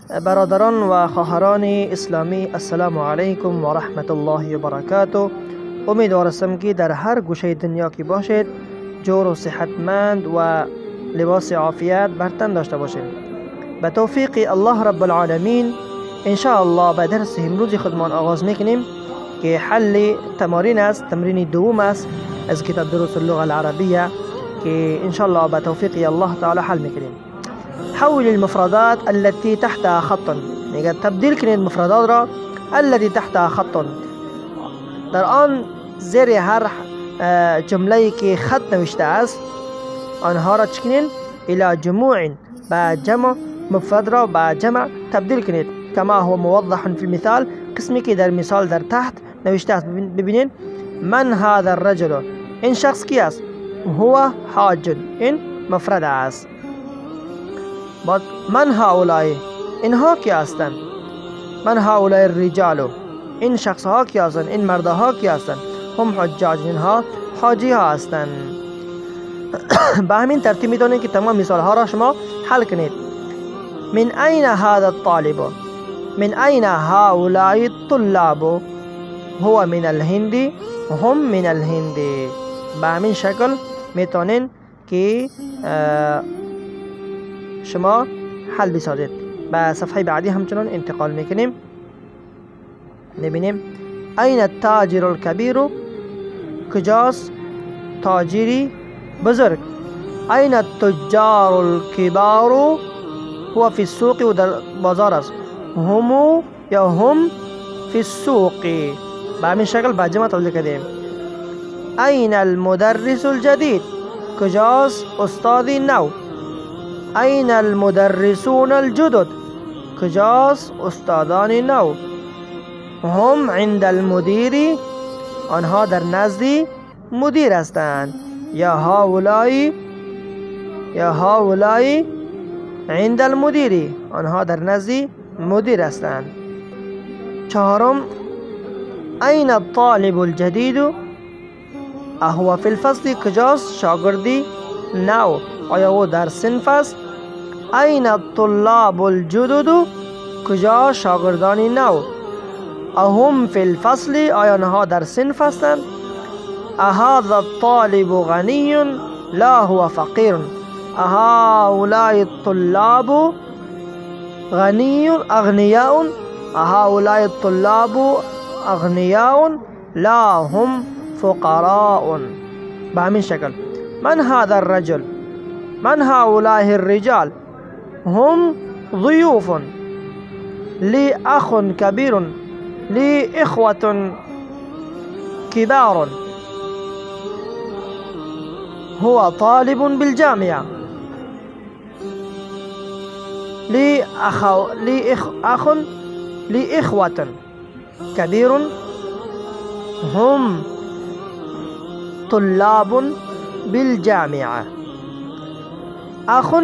برادران و خواهران اسلامی، السلام علیکم و رحمت الله و برکاته. امیدوارم که در هر گوشه دنیا که باشید جور و صحتمند و لباس عافیت بر تن داشته باشید. به توفیق الله رب العالمین ان شاء الله به درس امروز خودمان آغاز میکنیم که حل تمارین است. تمرین دوم است از کتاب دروس اللغة العربية که ان شاء الله به توفیق الله تعالی حل میکنیم. حول المفردات التي تحتها خط. میگه تبدیل کنید مفردات را التي تحتها خط. در آن زیر هر جمله که خط نوشته است آنها را چکنید الى جموع، با جمع مفرد را با جمع تبدیل کنید کما هو موضح فی المثال، قسمی که در مثال در تحت نوشته است. ببینید من هذا الرجل، این شخص کی است؟ هو حاج، این مفرد است. بعد من هؤلاء، اینها کی هستند؟ من هؤلاء الرجال، این شخص ها کی هستند؟ این مرد ها کی هستند؟ هم حجاج، اینها حاجی ها هستند. به همین ترتیب میتونید که تمام مثال ها را شما حل کنید. من این هذا الطالب، من این هؤلاء الطلاب، هو من الهند، هم من الهند. به همین شکل میتونید که شما حل بسازید. به صفحه بعدی همچنان انتقال میکنیم. نبینیم این التاجر الكبیر، کجاست تاجری بزرگ؟ این التجار الكبار، هو فی السوق، و در بازار است. هم یا هم فی السوق. به همین شکل با جمع تبدیل کردیم. این المدرس الجدید، کجاست استادی نو؟ این المدرسون الجدد، کجاست استادان نو؟ هم عند المدیر، آنها در نزد مدیر هستند. یا هؤلاء عند المدیر، آنها در نزد مدیر هستند. چهارم این الطالب الجدید، اهو فی الفصل، کجاست شاگردی نو؟ آیا او در صنف است؟ این الطلاب الجدد، کجا شاگردانی نو؟ اهم فی الفصل، آیا آنها در صنف هستند؟ اهذا الطالب غنی لا هو فقیر، اهؤلاء الطلاب غنی اغنیاء، اهؤلاء الطلاب اغنیاء لا هم فقراء. به همین شکل من هذا الرجل، من هؤلاء الرجال، هم ضيوف، لي أخ كبير، لي إخوة كبار، هو طالب بالجامعة، لي إخوة كبير، هم طلاب بالجامعة. أخ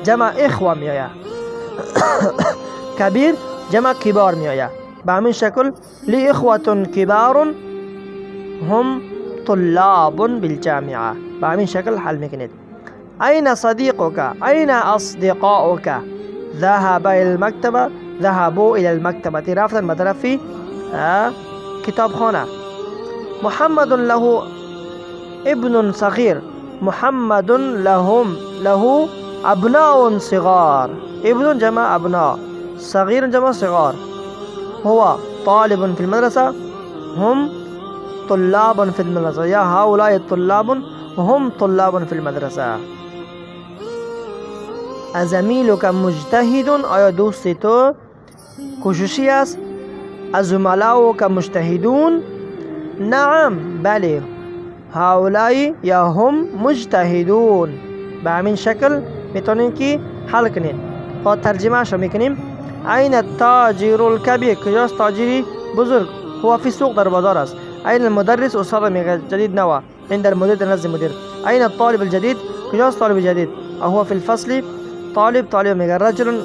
جمع إخوة میآید، کبیر جمع کبار میآید. به همین شکل لی اخوة کبار هم طلاب بالجامعة. به همین شکل حل میکنید. این صدیقک، این اصدقاؤک، ذهب الى المكتبة، ذهبوا الى المكتبة، رفتن به طرف کتابخانه. محمد له ابن صغير، محمد له ابناء صغار، ابن جمع ابناء، صغير جمع صغار. هو طالب في المدرسة، هم طلاب في المدرسة. يا هؤلاء الطلاب، هم طلاب في المدرسة. ازمیلک مجتهد، آیا دوست تو کوششی است؟ ازملاؤک مجتهدون، نعم بله، هؤلاء یا هم مجتهدون. به همین شکل میتونیم که حل کنیم. با ترجمه شو میکنیم. این التاجر الکبیر، کجاست تاجری بزرگ؟ هو فی السوق، در بازار است. این المدرس، استاد میگه جدید نوا، عند المدير، در نزد مدیر. این الطالب الجدید، کجاست طالب جدید؟ هو فی الفصل، طالب میگه رجل،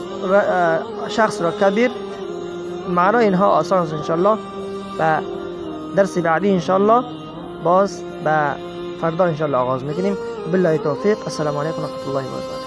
شخص را، کبیر. معنا اینها آسان است. انشالله و درس بعدی انشالله باز به فردا انشالله آغاز میکنیم. بالله توفیق. السلام علیکم و رحمت الله و برکاته.